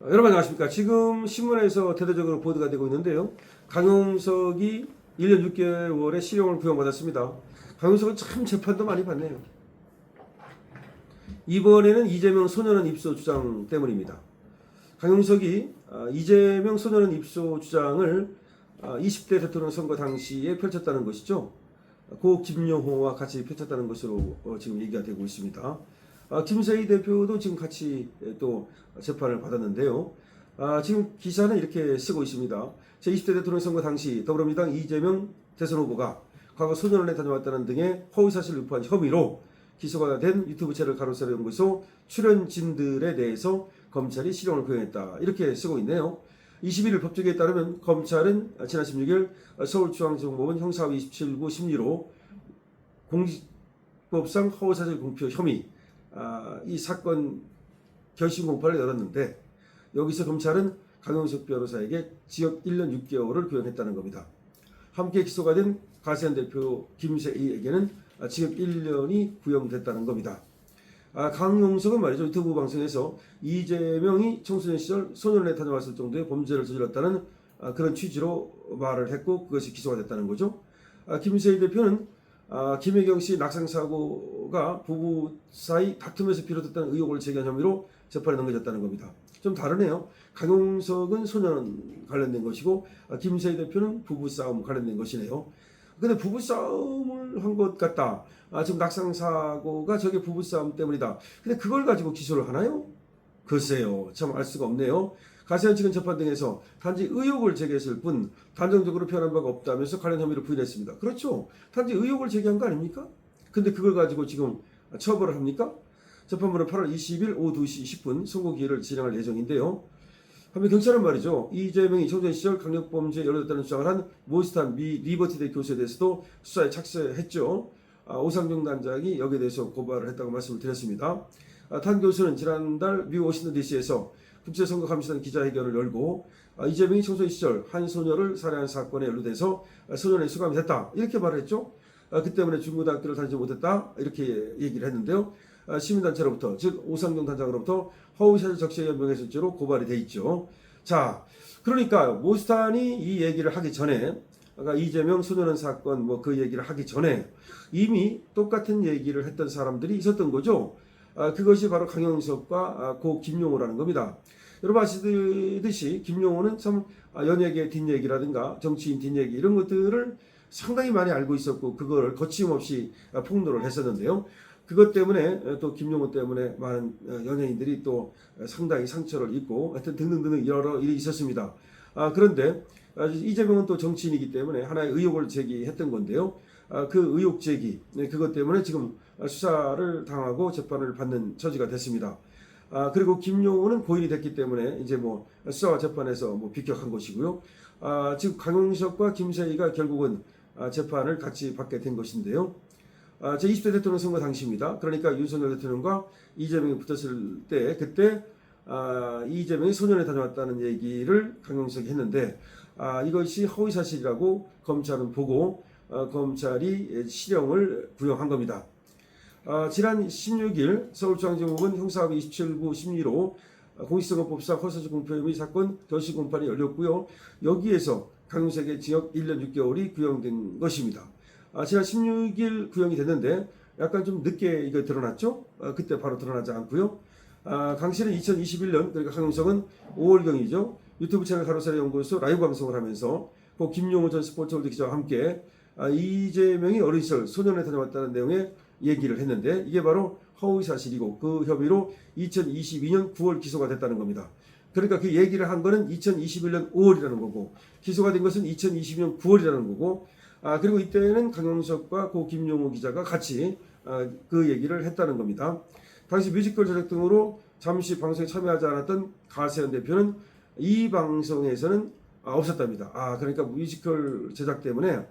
여러분 안녕하십니까. 지금 신문에서 대대적으로 보도가 되고 있는데요. 강용석이 1년 6개월의 실형을 구형받았습니다. 강용석은 참 재판도 많이 받네요. 이번에는 이재명 소년원 입소 주장 때문입니다. 강용석이 이재명 소년원 입소 주장을 20대 대통령 선거 당시에 펼쳤다는 것이죠. 고 김용호와 같이 펼쳤다는 것으로 지금 얘기가 되고 있습니다. 김세희 대표도 지금 같이 또 재판을 받았는데요. 지금 기사는 이렇게 쓰고 있습니다. 제20대 대통령 선거 당시 더불어민주당 이재명 대선 후보가 과거 소년원에 다녀왔다는 등의 허위사실을 유포한 혐의로 기소가 된 유튜브 채널 가로세로 연구소 출연진들에 대해서 검찰이 실형을 구형했다. 이렇게 쓰고 있네요. 21일 법조계에 따르면 검찰은 지난 16일 서울중앙지검법원 형사위 27부 심리로 공직법상 허위사실 공표 혐의 이 사건 결심 공판을 열었는데 여기서 검찰은 강용석 변호사에게 징역 1년 6개월을 구형했다는 겁니다. 함께 기소가 된 가세현 대표 김세희에게는 징역 1년이 구형됐다는 겁니다. 강용석은 말이죠. 유튜브 방송에서 이재명이 청소년 시절 소년원에 다녀왔을 정도의 범죄를 저질렀다는 그런 취지로 말을 했고 그것이 기소가 됐다는 거죠. 김세희 대표는 김혜경 씨 낙상사고가 부부 사이 다툼에서 비롯됐다는 의혹을 제기한 혐의로 재판에 넘겨졌다는 겁니다. 좀 다르네요. 강용석은 소년 관련된 것이고 김세희 대표는 부부싸움 관련된 것이네요. 근데 부부싸움을 한 것 같다. 지금 낙상사고가 저게 부부싸움 때문이다. 근데 그걸 가지고 기소를 하나요? 글쎄요. 참 알 수가 없네요. 가세현 측은 재판 등에서 단지 의혹을 제기했을 뿐 단정적으로 표현한 바가 없다면서 관련 혐의를 부인했습니다. 그렇죠. 단지 의혹을 제기한 거 아닙니까? 근데 그걸 가지고 지금 처벌을 합니까? 재판부는 8월 20일 오후 2시 10분 선고기일을 진행할 예정인데요. 한편 경찰은 말이죠. 이재명이 청소년 시절 강력범죄에 연루됐다는 주장을 한 모스탄 미 리버티대 교수에 대해서도 수사에 착수했죠. 오상정 단장이 여기에 대해서 고발을 했다고 말씀을 드렸습니다. 탄 교수는 지난달 미국 워싱턴 DC에서 국제선거감시단 기자회견을 열고 이재명이 청소년 시절 한 소녀를 살해한 사건에 연루돼서 소년에 수감이 됐다. 이렇게 말을 했죠. 그 때문에 중고등학교를 다니지 못했다. 이렇게 얘기를 했는데요. 시민단체로부터 즉 오상정 단장으로부터 허위사실 적시에 명예훼손죄로 고발이 돼 있죠. 자, 그러니까 모스탄이 이 얘기를 하기 전에 이재명 소년원 사건 뭐 그 얘기를 하기 전에 이미 똑같은 얘기를 했던 사람들이 있었던 거죠. 그것이 바로 강용석과 고 김용호라는 겁니다. 여러분 아시듯이 김용호는 참 연예계 뒷얘기라든가 정치인 뒷얘기 이런 것들을 상당히 많이 알고 있었고 그거를 거침없이 폭로를 했었는데요. 그것 때문에 또 김용호 때문에 많은 연예인들이 또 상당히 상처를 입고 하여튼 등등등 여러 일이 있었습니다. 그런데 이재명은 또 정치인이기 때문에 하나의 의혹을 제기했던 건데요. 그 의혹 제기 그것 때문에 지금 수사를 당하고 재판을 받는 처지가 됐습니다. 그리고 김용호는 고인이 됐기 때문에 이제 뭐 수사와 재판에서 뭐 비격한 것이고요. 지금 강용석과 김세희가 결국은 재판을 같이 받게 된 것인데요. 제20대 대통령 선거 당시입니다. 그러니까 윤석열 대통령과 이재명이 붙었을 때 그때 이재명이 소년에 다녀왔다는 얘기를 강용석이 했는데 이것이 허위사실이라고 검찰은 보고 검찰이 실형을 구형한 겁니다. 지난 16일 서울중앙지검은 형사합의 27부 심리로 공직선거법상 허위사실 공표 혐의 사건 결심 공판이 열렸고요. 여기에서 강용석의 징역 1년 6개월이 구형된 것입니다. 지난 16일 구형이 됐는데 약간 좀 늦게 이거 드러났죠? 그때 바로 드러나지 않고요. 강 씨는 2021년 그러니까 강용석은 5월경이죠. 유튜브 채널 가로세로 연구소 라이브 방송을 하면서 고 김용호 전 스포츠월드 기자와 함께 이재명이 어린 시절 소년에 다녀왔다는 내용의 얘기를 했는데 이게 바로 허위사실이고 그 혐의로 2022년 9월 기소가 됐다는 겁니다. 그러니까 그 얘기를 한 거는 2021년 5월이라는 거고 기소가 된 것은 2022년 9월이라는 거고 그리고 이때는 강용석과 고 김용호 기자가 같이 그 얘기를 했다는 겁니다. 당시 뮤지컬 제작 등으로 잠시 방송에 참여하지 않았던 가세현 대표는 이 방송에서는 없었답니다. 그러니까 뮤지컬 제작 때문에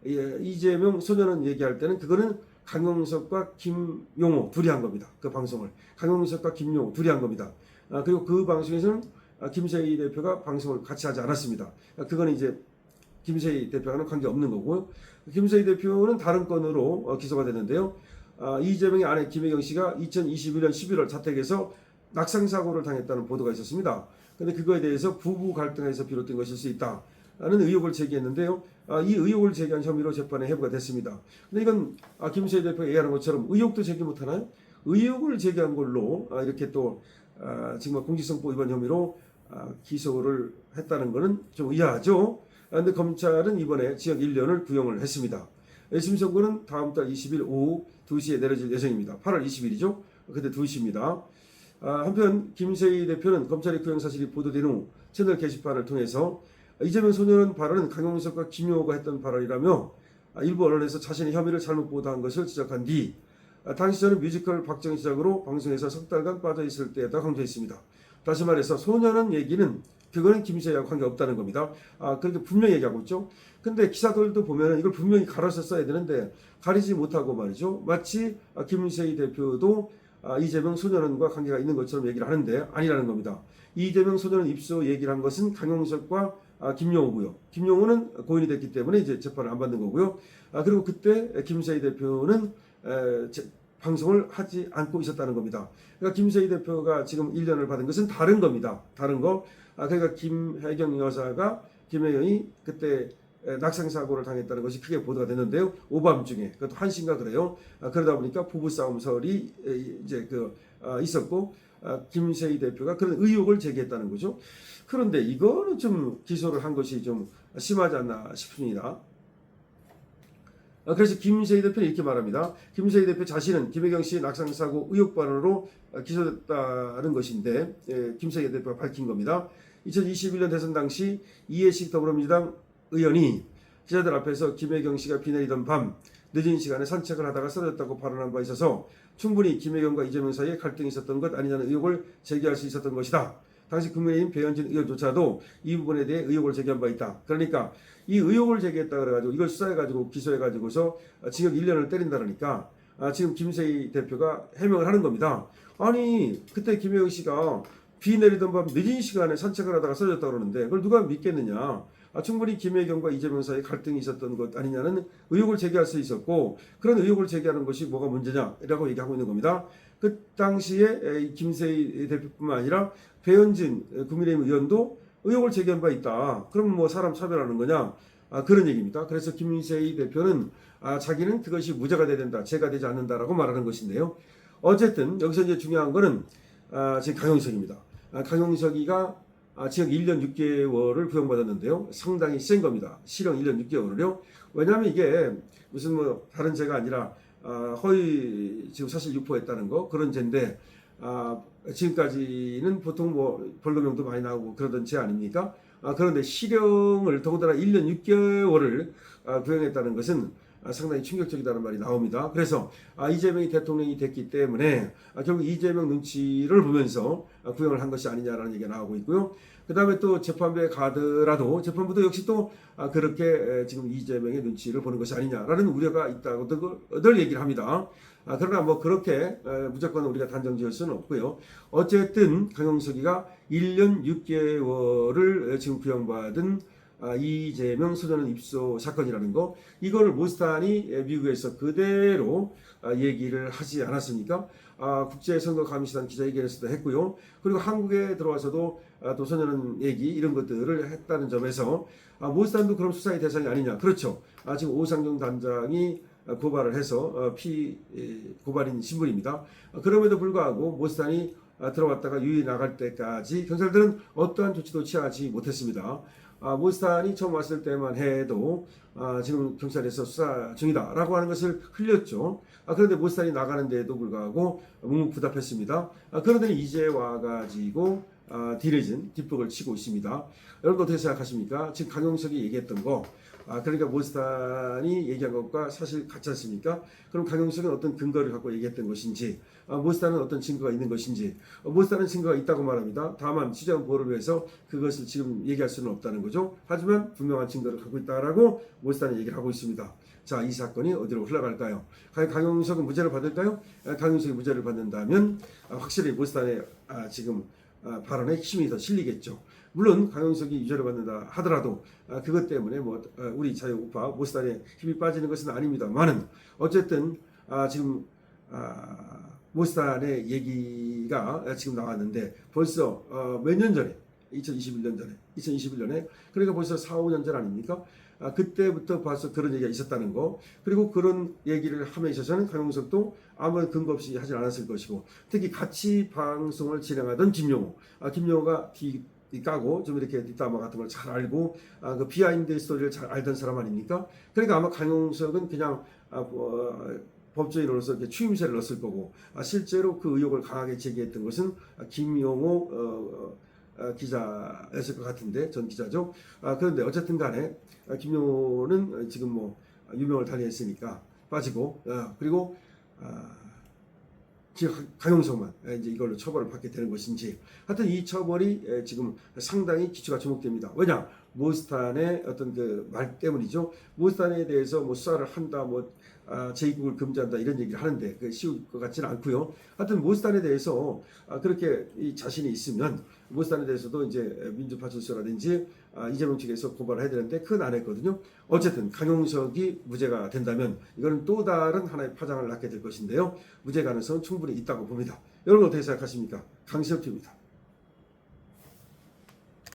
이재명 소년원 얘기할 때는 그거는 강용석과 김용호 둘이 한 겁니다. 그 방송을 강용석과 김용호 둘이 한 겁니다. 그리고 그 방송에서는 김세희 대표가 방송을 같이 하지 않았습니다. 그거는 이제 김세희 대표와는 관계없는 거고요. 김세희 대표는 다른 건으로 기소가 됐는데요. 이재명의 아내 김혜경 씨가 2021년 11월 자택에서 낙상 사고를 당했다는 보도가 있었습니다. 근데 그거에 대해서 부부 갈등에서 비롯된 것일 수 있다는 의혹을 제기했는데요. 이 의혹을 제기한 혐의로 재판에 회부가 됐습니다. 근데 이건 김세희 대표가 얘기하는 것처럼 의혹도 제기 못하나요? 의혹을 제기한 걸로 이렇게 또 정말 공직선거 위반 혐의로 기소를 했다는 것은 좀 의아하죠. 그런데 검찰은 이번에 징역 1년을 구형을 했습니다. 1심 선고는 다음 달 20일 오후 2시에 내려질 예정입니다. 8월 20일이죠. 그때 2시입니다. 한편 김세희 대표는 검찰의 구형 사실이 보도된 후 채널 게시판을 통해서 이재명 소년은 발언은 강용석과 김용호가 했던 발언이라며 일부 언론에서 자신의 혐의를 잘못 보도한 것을 지적한 뒤 당시 저는 뮤지컬 박정희 시작으로 방송에서 석 달간 빠져있을 때에다 강조했습니다. 다시 말해서 소년은 얘기는 그거는 김세희하고 관계없다는 겁니다. 그렇게 분명히 얘기하고 있죠. 근데 기사들도 보면 이걸 분명히 가려서 써야 되는데 가리지 못하고 말이죠. 마치 김세희 대표도 이재명 소년원과 관계가 있는 것처럼 얘기를 하는데 아니라는 겁니다. 이재명 소년원 입소 얘기를 한 것은 강용석과 김용호고요. 김용호는 고인이 됐기 때문에 이제 재판을 안 받는 거고요. 그리고 그때 김세희 대표는 방송을 하지 않고 있었다는 겁니다. 그러니까 김세희 대표가 지금 1년을 받은 것은 다른 겁니다. 다른 거. 그러니까 김혜경 여사가 김혜경이 그때 낙상 사고를 당했다는 것이 크게 보도가 됐는데요. 오밤중에 그것도 한신가 그래요. 그러다 보니까 부부싸움설이 이제 있었고 김세희 대표가 그런 의혹을 제기했다는 거죠. 그런데 이거는 좀 기소를 한 것이 좀 심하지 않나 싶습니다. 그래서 김세희 대표는 이렇게 말합니다. 김세희 대표 자신은 김혜경 씨 낙상사고 의혹 발언으로 기소됐다는 것인데 김세희 대표가 밝힌 겁니다. 2021년 대선 당시 이해식 더불어민주당 의원이 기자들 앞에서 김혜경 씨가 비 내리던 밤 늦은 시간에 산책을 하다가 쓰러졌다고 발언한 바 있어서 충분히 김혜경과 이재명 사이에 갈등이 있었던 것 아니냐는 의혹을 제기할 수 있었던 것이다. 당시 국민의힘 배현진 의원조차도 이 부분에 대해 의혹을 제기한 바 있다. 그러니까 이 의혹을 제기했다 그래가지고 이걸 수사해가지고 기소해가지고서 징역 1년을 때린다 그러니까 지금 김세희 대표가 해명을 하는 겁니다. 아니 그때 김혜경 씨가 비 내리던 밤 늦은 시간에 산책을 하다가 쓰러졌다 그러는데 그걸 누가 믿겠느냐. 충분히 김혜경과 이재명 사이에 갈등이 있었던 것 아니냐는 의혹을 제기할 수 있었고 그런 의혹을 제기하는 것이 뭐가 문제냐라고 얘기하고 있는 겁니다. 그 당시에 김세희 대표뿐만 아니라 배현진 국민의힘 의원도 의혹을 제기한 바 있다. 그럼 뭐 사람 차별하는 거냐? 그런 얘기입니다. 그래서 김세희 대표는 자기는 그것이 무죄가 돼야 된다. 죄가 되지 않는다라고 말하는 것인데요. 어쨌든 여기서 이제 중요한 거는 지금 강용석입니다. 강용석이가 징역 1년 6개월을 구형받았는데요. 상당히 센 겁니다. 실형 1년 6개월을요. 왜냐하면 이게 무슨 뭐 다른 죄가 아니라 허위 지금 사실 유포했다는 거 그런 죄인데 지금까지는 보통 뭐 벌금형도 많이 나오고 그러던 죄 아닙니까? 그런데 실형을 더군다나 1년 6개월을 구형했다는 것은 상당히 충격적이다는 말이 나옵니다. 그래서 이재명이 대통령이 됐기 때문에 결국 이재명 눈치를 보면서 구형을 한 것이 아니냐라는 얘기가 나오고 있고요. 그 다음에 또 재판부에 가더라도 재판부도 역시 또 그렇게 지금 이재명의 눈치를 보는 것이 아니냐라는 우려가 있다고들 얘기를 합니다. 그러나 뭐 그렇게 무조건 우리가 단정 지을 수는 없고요. 어쨌든 강용석이가 1년 6개월을 지금 구형받은 이재명 소년원 입소 사건이라는 거 이거를 모스탄이 미국에서 그대로 얘기를 하지 않았습니까? 국제선거감시단 기자회견에서도 했고요. 그리고 한국에 들어와서도 또 소년원 얘기 이런 것들을 했다는 점에서 모스탄도 그런 수사의 대상이 아니냐. 그렇죠. 지금 오상정 단장이 고발을 해서 고발인 신분입니다. 그럼에도 불구하고 모스탄이 들어왔다가 유이 나갈 때까지 경찰들은 어떠한 조치도 취하지 못했습니다. 모스탄이 처음 왔을 때만 해도 지금 경찰에서 수사 중이다라고 하는 것을 흘렸죠. 그런데 모스탄이 나가는데도 불구하고 묵묵부답했습니다. 그러더니 이제 와가지고 뒷북을 치고 있습니다. 여러분 어떻게 생각하십니까? 지금 강용석이 얘기했던 거 그러니까 모스탄이 얘기한 것과 사실 같지 않습니까? 그럼 강용석은 어떤 근거를 갖고 얘기했던 것인지 모스탄은 어떤 증거가 있는 것인지 모스탄은 증거가 있다고 말합니다. 다만 취재원 보호를 위해서 그것을 지금 얘기할 수는 없다는 거죠. 하지만 분명한 증거를 갖고 있다라고 모스탄이 얘기를 하고 있습니다. 자, 이 사건이 어디로 흘러갈까요? 강용석은 무죄를 받을까요? 강용석이 무죄를 받는다면 확실히 모스탄의 지금 발언에 힘이 더 실리겠죠. 물론 강용석이 유죄를 받는다 하더라도 그것 때문에 뭐 우리 자유우파 모스탄에 힘이 빠지는 것은 아닙니다만은 어쨌든 지금 모스탄의 얘기가 지금 나왔는데 벌써 몇 년 전에 2021년에 그러니까 벌써 4, 5년 전 아닙니까? 그때부터 벌써 그런 얘기가 있었다는 거. 그리고 그런 얘기를 함에 있어서는 강용석도 아무 근거 없이 하진 않았을 것이고 특히 같이 방송을 진행하던 김용호가 까고 좀 이렇게 뒷담화 같은 걸 잘 알고 그 비하인드 스토리를 잘 알던 사람 아닙니까? 그러니까 아마 강용석은 그냥 법조인으로서 이렇게 추임새를 넣었을 거고 실제로 그 의혹을 강하게 제기했던 것은 김용호 기자였을 것 같은데 전 기자죠. 그런데 어쨌든 간에 김용호는 지금 뭐 유명을 달리했으니까 빠지고 그리고 강용석만 이제 이걸로 처벌을 받게 되는 것인지 하여튼 이 처벌이 지금 상당히 기초가 주목됩니다. 왜냐 모스탄의 어떤 그 말 때문이죠. 모스탄에 대해서 뭐 수사를 한다 뭐 재입국을 금지한다 이런 얘기를 하는데 그 쉬울 것 같지는 않고요. 하여튼 모스탄에 대해서 그렇게 이 자신이 있으면 모스탄에 대해서도 이제 민주파출소라든지 이재명 측에서 고발을 해야 되는데 그건 안 했거든요. 어쨌든 강용석이 무죄가 된다면 이거는 또 다른 하나의 파장을 낳게 될 것인데요. 무죄 가능성은 충분히 있다고 봅니다. 여러분 어떻게 생각하십니까? 강시혁입니다.